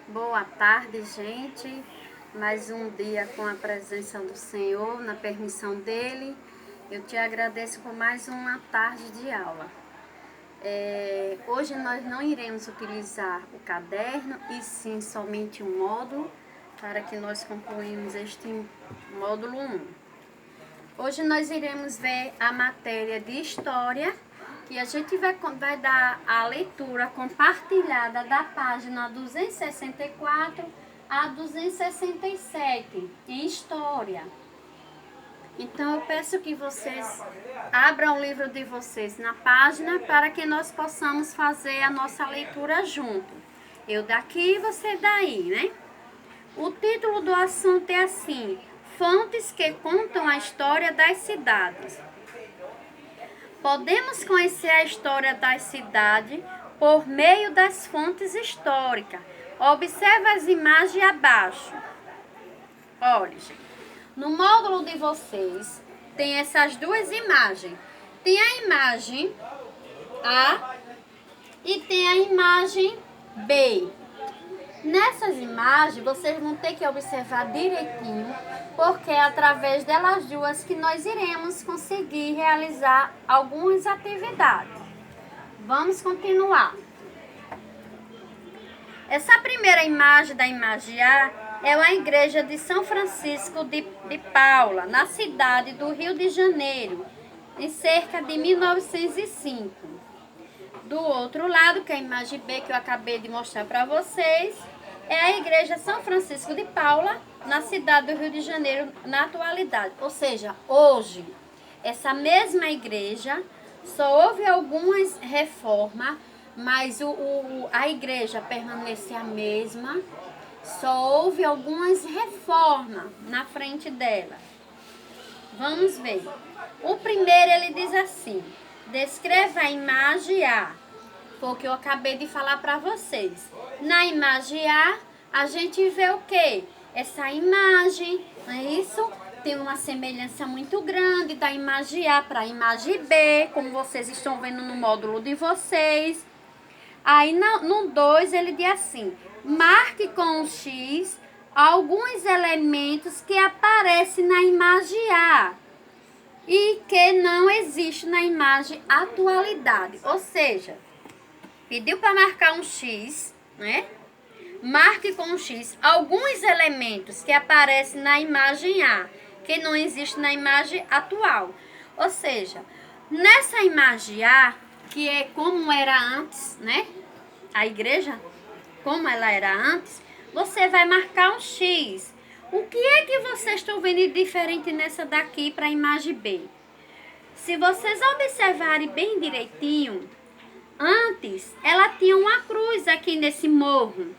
Boa tarde, gente. Mais um dia com a presença do Senhor, na permissão dEle. Eu te agradeço por mais uma tarde de aula. Hoje nós não iremos utilizar o caderno, e sim somente um módulo, para que nós concluímos este módulo 1. Hoje nós iremos ver a matéria de História, e a gente vai dar a leitura compartilhada da página 264 a 267 em História. Então eu peço que vocês abram o livro de vocês na página para que nós possamos fazer a nossa leitura junto. Eu daqui e você daí, né? O título do assunto é assim: Fontes que contam a história das cidades. Podemos conhecer a história das cidades por meio das fontes históricas. Observe as imagens abaixo. Olha, gente, no módulo de vocês tem essas duas imagens. Tem a imagem A e tem a imagem B. Nessas imagens, vocês vão ter que observar direitinho, porque é através delas duas que nós iremos conseguir realizar algumas atividades. Vamos continuar. Essa primeira imagem da imagem A é a igreja de São Francisco de Paula, na cidade do Rio de Janeiro, em cerca de 1905. Do outro lado, que é a imagem B que eu acabei de mostrar para vocês, é a igreja São Francisco de Paula, na cidade do Rio de Janeiro, na atualidade. Ou seja, hoje, essa mesma igreja, só houve algumas reformas, mas a igreja permanece a mesma, só houve algumas reformas na frente dela. Vamos ver. O primeiro, ele diz assim: descreva a imagem A. Foi o que eu acabei de falar para vocês. Na imagem A gente vê o quê? Essa imagem, não é isso? Tem uma semelhança muito grande da imagem A para a imagem B, como vocês estão vendo no módulo de vocês. Aí no 2 ele diz assim: marque com o X alguns elementos que aparecem na imagem A e que não existe na imagem atualidade. Ou seja, pediu para marcar um X, né? Marque com um X alguns elementos que aparecem na imagem A, que não existe na imagem atual. Ou seja, nessa imagem A, que é como era antes, né? A igreja, como ela era antes, você vai marcar um X. O que é que vocês estão vendo de diferente nessa daqui para a imagem B? Se vocês observarem bem direitinho, antes, ela tinha uma cruz aqui nesse morro.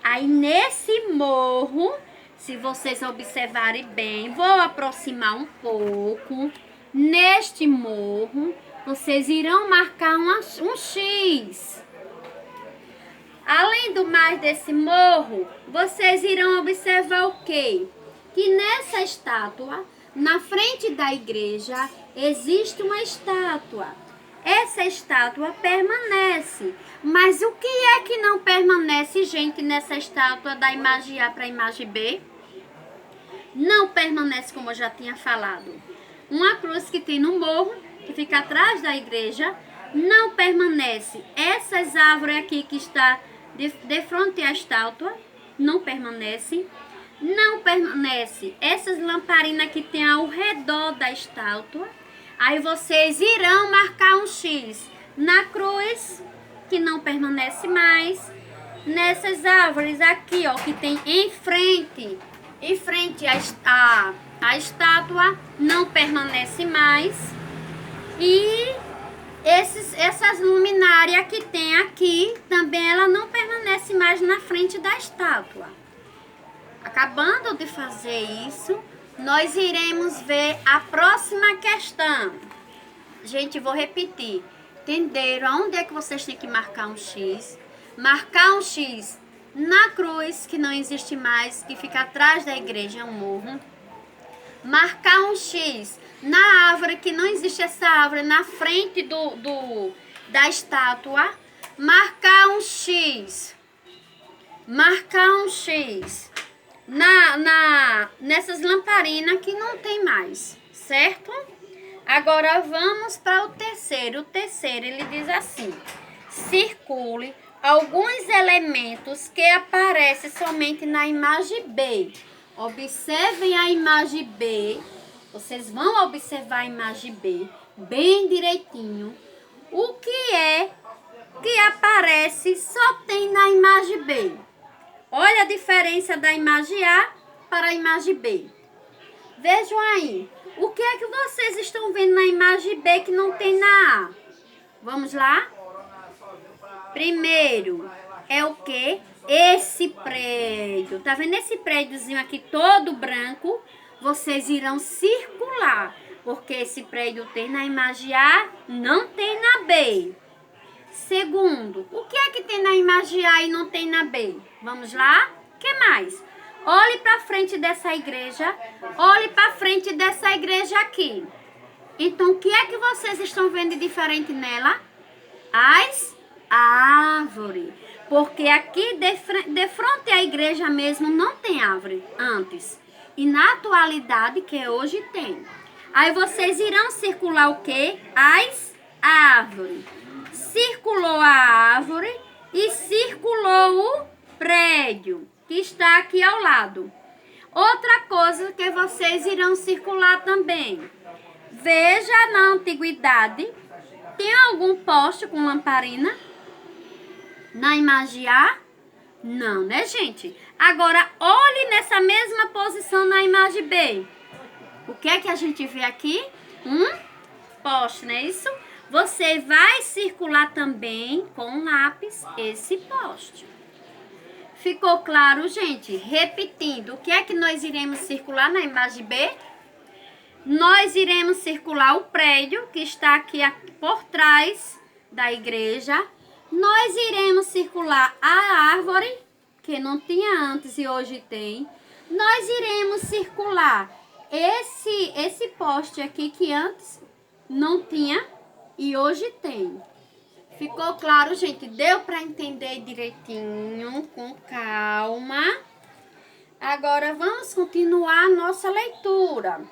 Aí, nesse morro, se vocês observarem bem, vou aproximar um pouco. Neste morro, vocês irão marcar um X. Além do mais desse morro, vocês irão observar o quê? Que nessa estátua, na frente da igreja, existe uma estátua. Essa estátua permanece. Mas o que é que não permanece, gente, nessa estátua da imagem A para a imagem B? Não permanece, como eu já tinha falado. Uma cruz que tem no morro, que fica atrás da igreja, não permanece. Essas árvores aqui que está de frente à estátua, não permanece. Não permanece essas lamparinas que tem ao redor da estátua. Aí vocês irão marcar um X na cruz, que não permanece mais. Nessas árvores aqui, ó, que tem em frente a estátua, não permanece mais. E essas luminárias que tem aqui, também ela não permanece mais na frente da estátua. Acabando de fazer isso, nós iremos ver a próxima questão. Gente, vou repetir. Entenderam aonde é que vocês têm que marcar um X? Marcar um X na cruz, que não existe mais, que fica atrás da igreja, um morro. Marcar um X na árvore, que não existe essa árvore, na frente da estátua. Marcar um X marcar um X nessas lamparinas que não tem mais, certo? Agora vamos para o terceiro. O terceiro, ele diz assim: circule alguns elementos que aparecem somente na imagem B. Observem a imagem B. Vocês vão observar a imagem B bem direitinho. O que é que aparece só tem na imagem B? Olha a diferença da imagem A para a imagem B. Vejam aí. O que é que vocês estão vendo na imagem B que não tem na A? Vamos lá? Primeiro, é o quê? Esse prédio. Tá vendo esse prédiozinho aqui todo branco? Vocês irão circular, porque esse prédio tem na imagem A, não tem na B. Segundo, o que é que tem na imagem A e não tem na B? Vamos lá? O que mais? Olhe para frente dessa igreja. Olhe para frente dessa igreja aqui. Então, o que é que vocês estão vendo de diferente nela? As árvores. Porque aqui de frente à igreja mesmo não tem árvore antes. E na atualidade, que hoje tem. Aí vocês irão circular o quê? As árvores. Circulou a árvore e circulou o prédio que está aqui ao lado. Outra coisa que vocês irão circular também. Veja na antiguidade, tem algum poste com lamparina? Na imagem A? Não, né, gente? Agora, olhe nessa mesma posição na imagem B. O que é que a gente vê aqui? Um poste, não é isso? Você vai circular também com lápis esse poste. Ficou claro, gente? Repetindo, o que é que nós iremos circular na imagem B? Nós iremos circular o prédio que está aqui por trás da igreja. Nós iremos circular a árvore, que não tinha antes e hoje tem. Nós iremos circular esse poste aqui que antes não tinha e hoje tem. Ficou claro, gente? Deu para entender direitinho, com calma. Agora vamos continuar a nossa leitura.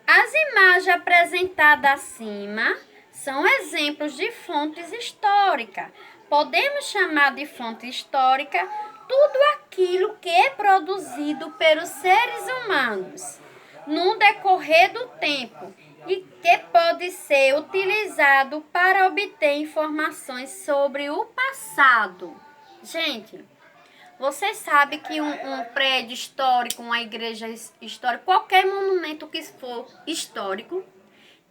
As imagens apresentadas acima são exemplos de fontes históricas. Podemos chamar de fonte histórica tudo aquilo que é produzido pelos seres humanos no decorrer do tempo e que pode ser utilizado para obter informações sobre o passado. Gente, você sabe que um prédio histórico, uma igreja histórica, qualquer monumento que for histórico,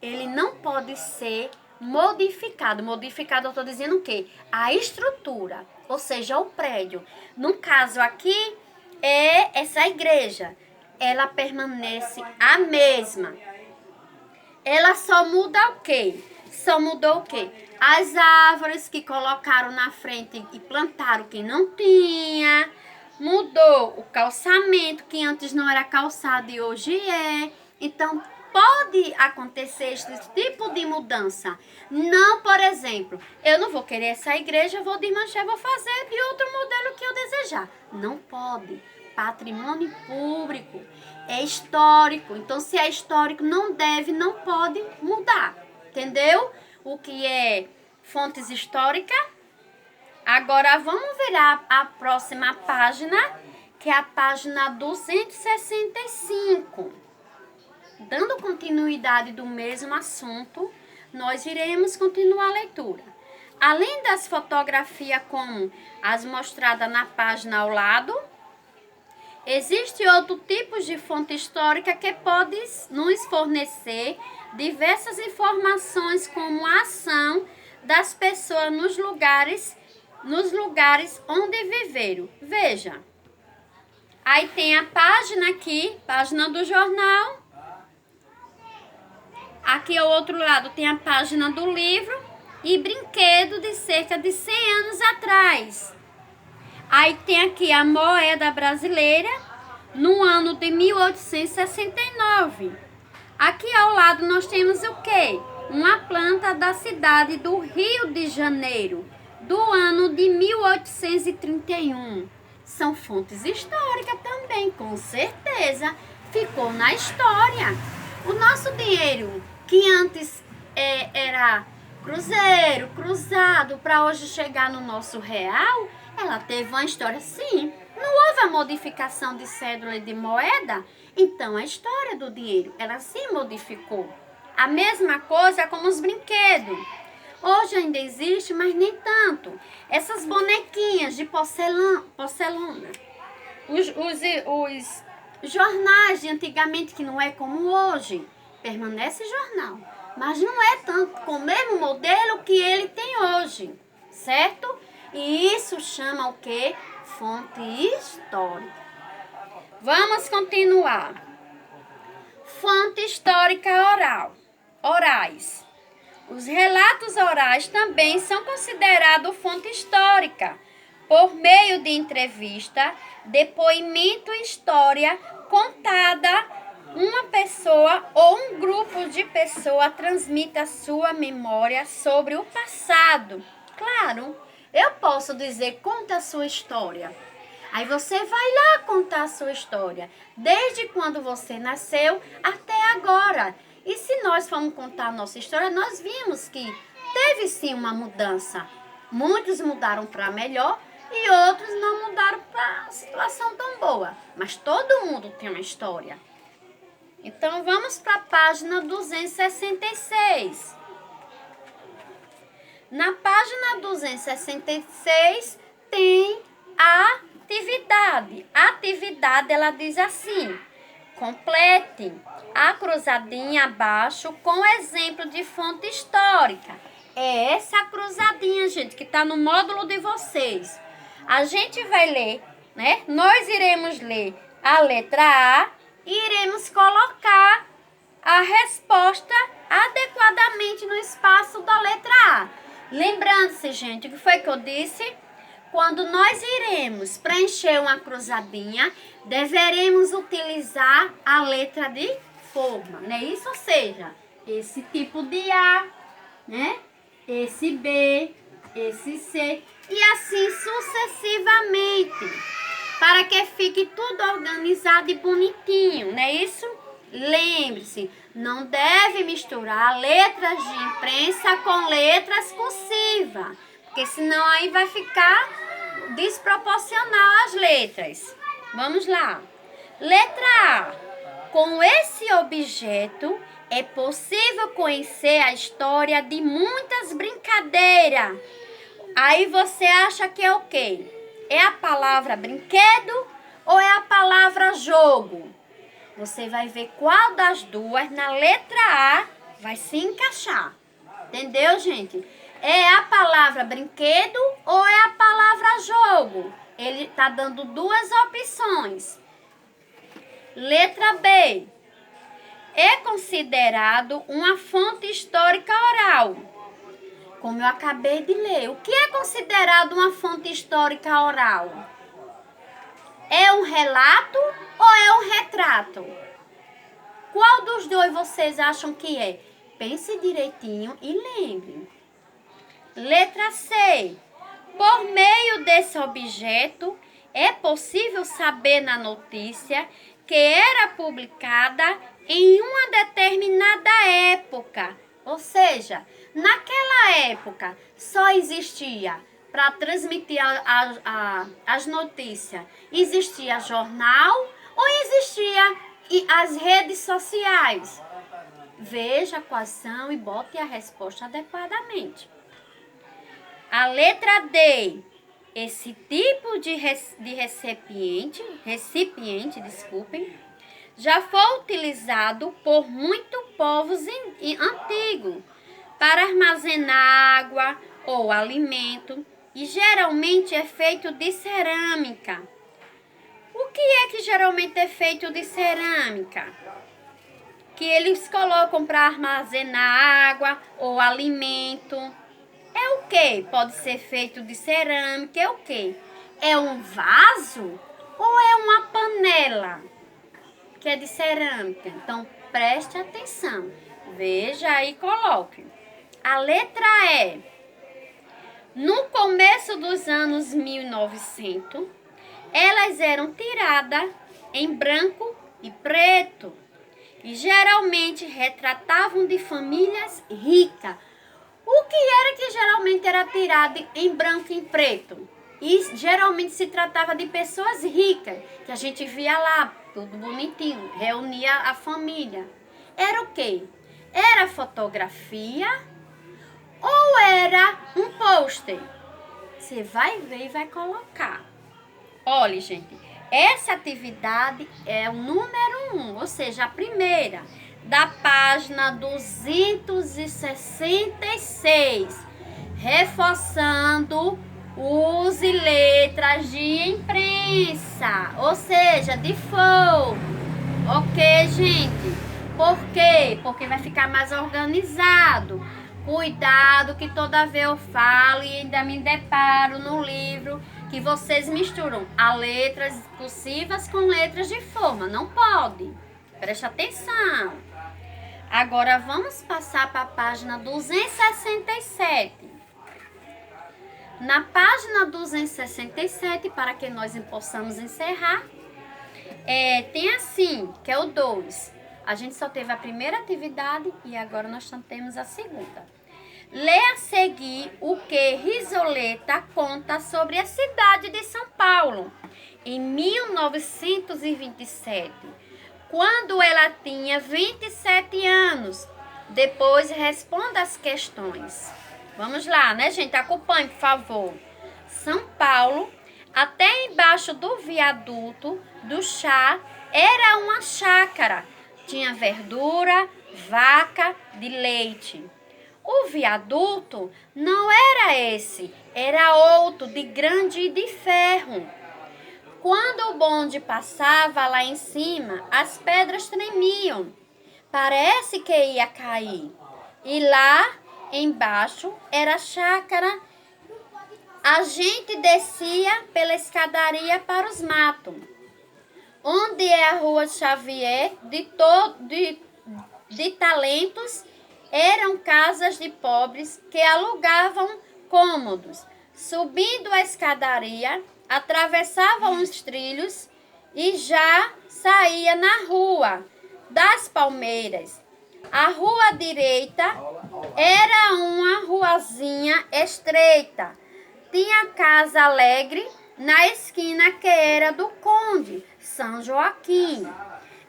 ele não pode ser modificado. Modificado, eu estou dizendo o quê? A estrutura, ou seja, o prédio. No caso aqui, é essa igreja. Ela permanece a mesma. Ela só muda o quê? Só mudou o quê? As árvores que colocaram na frente e plantaram que não tinha. Mudou o calçamento, que antes não era calçado e hoje é. Então, pode acontecer esse tipo de mudança. Não, por exemplo, eu não vou querer essa igreja, vou desmanchar, vou fazer de outro modelo que eu desejar. Não pode. Patrimônio público, é histórico. Então, se é histórico, não deve, não pode mudar. Entendeu? O que é fontes históricas. Agora, vamos virar a próxima página, que é a página 265. Dando continuidade do mesmo assunto, nós iremos continuar a leitura. Além das fotografias como as mostradas na página ao lado, existe outro tipo de fonte histórica que pode nos fornecer diversas informações como a ação das pessoas nos lugares onde viveram. Veja, aí tem a página aqui, página do jornal. Aqui ao outro lado tem a página do livro e brinquedo de cerca de 100 anos atrás. Aí tem aqui a moeda brasileira no ano de 1869. Aqui ao lado nós temos o quê? Uma planta da cidade do Rio de Janeiro. do ano de 1831. São fontes históricas também, com certeza. Ficou na história. O nosso dinheiro, que antes era cruzeiro, cruzado, para hoje chegar no nosso real, ela teve uma história, sim. Não houve a modificação de cédula e de moeda, então a história do dinheiro, ela se modificou. A mesma coisa como os brinquedos. Hoje ainda existe, mas nem tanto. Essas bonequinhas de porcelana, os jornais de antigamente, que não é como hoje, permanece jornal, mas não é tanto com o mesmo modelo que ele tem hoje, certo? E isso chama o quê? Fonte histórica. Vamos continuar. Fonte histórica orais. Os relatos orais também são considerados fonte histórica, por meio de entrevista, depoimento e história contada. Uma pessoa ou um grupo de pessoas transmite a sua memória sobre o passado. Claro, eu posso dizer, conta a sua história. Aí você vai lá contar a sua história, desde quando você nasceu até agora. E se nós formos contar a nossa história, nós vimos que teve sim uma mudança. Muitos mudaram para melhor e outros não mudaram para a situação tão boa. Mas todo mundo tem uma história. Então vamos para a página 266. Na página 266 tem a atividade. A atividade, ela diz assim: complete a cruzadinha abaixo com exemplo de fonte histórica. É essa cruzadinha, gente, que está no módulo de vocês. A gente vai ler, né? Nós iremos ler a letra A e iremos colocar a resposta adequadamente no espaço da letra A. Lembrando-se, gente, o que foi que eu disse? Quando nós iremos preencher uma cruzadinha, deveremos utilizar a letra de forma, né? Isso, ou seja, esse tipo de A, né? Esse B, esse C e assim sucessivamente, para que fique tudo organizado e bonitinho, não é isso? Lembre-se, não deve misturar letras de imprensa com letras cursivas, porque senão aí vai ficar desproporcional as letras. Vamos lá. Letra A. Com esse objeto é possível conhecer a história de muitas brincadeiras. Aí você acha que é o quê? É a palavra brinquedo ou é a palavra jogo? Você vai ver qual das duas na letra A vai se encaixar. Entendeu, gente? É a palavra brinquedo ou é a palavra jogo? Ele está dando duas opções. Letra B. É considerado uma fonte histórica oral. Como eu acabei de ler. O que é considerado uma fonte histórica oral? É um relato ou é um retrato? Qual dos dois vocês acham que é? Pense direitinho e lembre. Letra C. Por meio desse objeto, é possível saber na notícia que era publicada em uma determinada época. Ou seja, naquela época só existia, para transmitir as notícias, existia jornal ou existia as redes sociais? Veja quais são e bote a resposta adequadamente. A letra D. Esse tipo de recipiente, já foi utilizado por muitos povos antigos para armazenar água ou alimento e geralmente é feito de cerâmica. O que é que geralmente é feito de cerâmica? Que eles colocam para armazenar água ou alimento. É o que? Pode ser feito de cerâmica, é o que? É um vaso ou é uma panela que é de cerâmica? Então, preste atenção. Veja e coloque. A letra E. No começo dos anos 1900, elas eram tiradas em branco e preto e geralmente retratavam de famílias ricas. O que era que geralmente era tirado em branco e em preto? E geralmente se tratava de pessoas ricas, que a gente via lá, tudo bonitinho, reunia a família. Era o quê? Era fotografia ou era um pôster? Você vai ver e vai colocar. Olha, gente, essa atividade é o número 1, ou seja, a primeira, da página 266, reforçando use letras de imprensa, ou seja, de fogo. Ok, gente? Por quê? Porque vai ficar mais organizado. Cuidado que toda vez eu falo e ainda me deparo no livro que vocês misturam as letras cursivas com letras de forma. Não pode. Preste atenção. Agora vamos passar para a página 267. Na página 267, para que nós possamos encerrar, tem assim, que é o 2. A gente só teve a primeira atividade e agora nós temos a segunda. Lê a seguir o que Risoleta conta sobre a cidade de São Paulo em 1927, quando ela tinha 27 anos. Depois responda as questões. Vamos lá, né, gente? Acompanhe, por favor. São Paulo, até embaixo do viaduto do chá, era uma chácara. Tinha verdura, vaca, de leite. O viaduto não era esse, era outro, de grande e de ferro. Quando o bonde passava lá em cima, as pedras tremiam. Parece que ia cair. E lá embaixo era a chácara. A gente descia pela escadaria para os matos, onde é a Rua Xavier, de talentos. Eram casas de pobres que alugavam cômodos. Subindo a escadaria, atravessavam os trilhos e já saía na Rua das Palmeiras. A rua direita era uma ruazinha estreita. Tinha Casa Alegre na esquina, que era do Conde São Joaquim,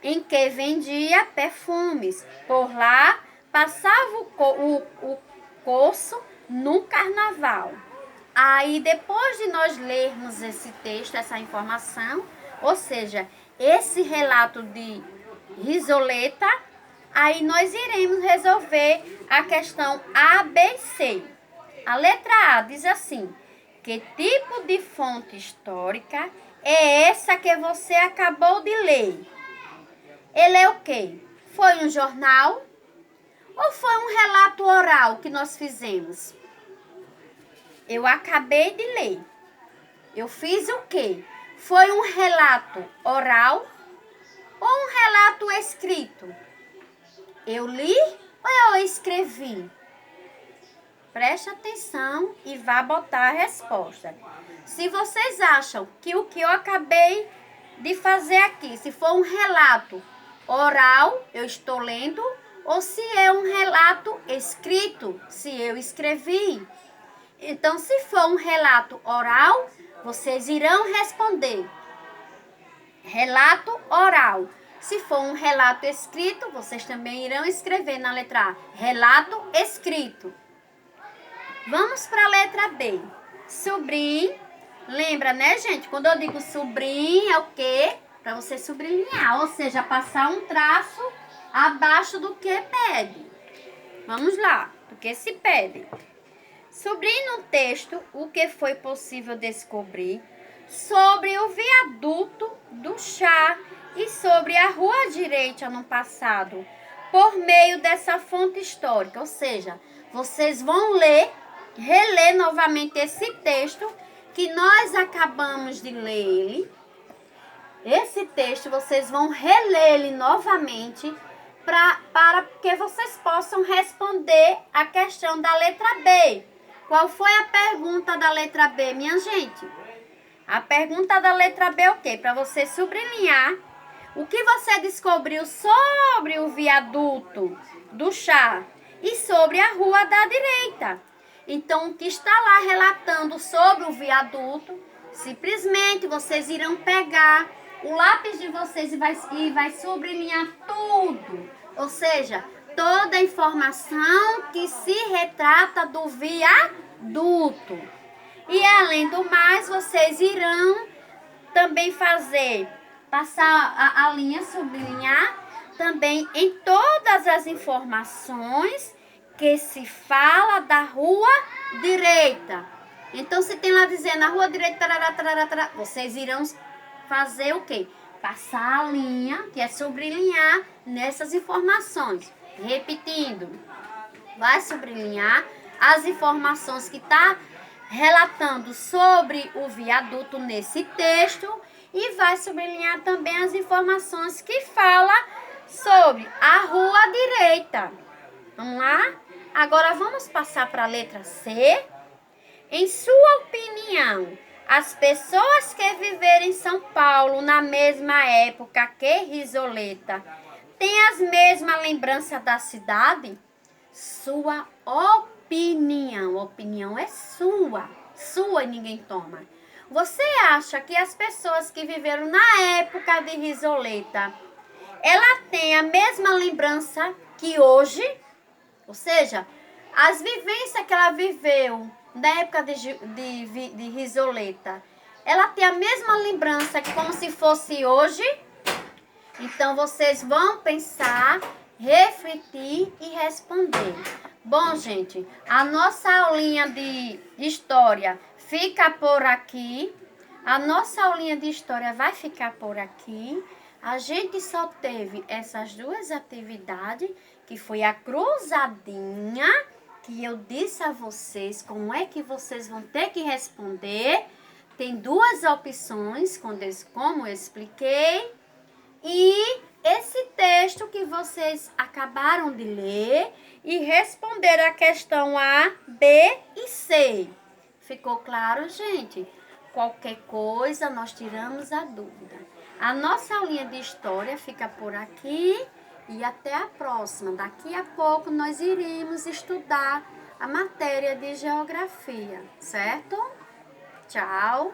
em que vendia perfumes. Por lá passava o curso no carnaval. Aí, depois de nós lermos esse texto, essa informação, ou seja, esse relato de Risoleta, aí nós iremos resolver a questão A, B e C. A letra A diz assim: que tipo de fonte histórica é essa que você acabou de ler? Ele é o quê? Foi um jornal ou foi um relato oral que nós fizemos? Eu acabei de ler. Eu fiz o quê? Foi um relato oral ou um relato escrito? Eu li ou eu escrevi? Preste atenção e vá botar a resposta. Se vocês acham que o que eu acabei de fazer aqui, se for um relato oral, eu estou lendo, ou se é um relato escrito, se eu escrevi. Então, se for um relato oral, vocês irão responder relato oral. Se for um relato escrito, vocês também irão escrever na letra A, relato escrito. Vamos para a letra B. Sobrinho. Lembra, né, gente? Quando eu digo sobrinho, é o quê? Para você sublinhar, ou seja, passar um traço abaixo do que pede. Vamos lá, do que se pede. Sobrinho no texto, o que foi possível descobrir sobre o viaduto do chá e sobre a Rua Direita no passado, por meio dessa fonte histórica. Ou seja, vocês vão reler novamente esse texto que nós acabamos de ler. Esse texto vocês vão reler ele novamente para que vocês possam responder a questão da letra B. Qual foi a pergunta da letra B, minha gente? A pergunta da letra B é o quê? Para você sublinhar o que você descobriu sobre o viaduto do chá e sobre a rua da direita. Então, o que está lá relatando sobre o viaduto, simplesmente vocês irão pegar o lápis de vocês e vai sublinhar tudo. Ou seja, toda a informação que se retrata do viaduto. E além do mais, vocês irão também passar a linha, sublinhar também em todas as informações que se fala da rua direita. Então, se tem lá dizendo na rua direita, tarará, tarará, tarará, vocês irão fazer o quê? Passar a linha, que é sublinhar nessas informações. Repetindo, vai sublinhar as informações que está relatando sobre o viaduto nesse texto e vai sublinhar também as informações que fala sobre a rua direita. Vamos lá? Agora vamos passar para a letra C. Em sua opinião, as pessoas que viveram em São Paulo na mesma época que Risoleta têm as mesmas lembranças da cidade? Sua opinião. Opinião é sua. Sua e ninguém toma. Você acha que as pessoas que viveram na época de Risoleta, ela tem a mesma lembrança que hoje? Ou seja, as vivências que ela viveu na época de Risoleta, ela tem a mesma lembrança que como se fosse hoje? Então, vocês vão pensar, refletir e responder. Bom, gente, a nossa aulinha de história fica por aqui. A nossa aulinha de história vai ficar por aqui. A gente só teve essas duas atividades, que foi a cruzadinha, que eu disse a vocês como é que vocês vão ter que responder. Tem duas opções, como eu expliquei. E esse texto que vocês acabaram de ler e responder a questão A, B e C. Ficou claro, gente? Qualquer coisa, nós tiramos a dúvida. A nossa aulinha de história fica por aqui e até a próxima. Daqui a pouco nós iremos estudar a matéria de geografia, certo? Tchau!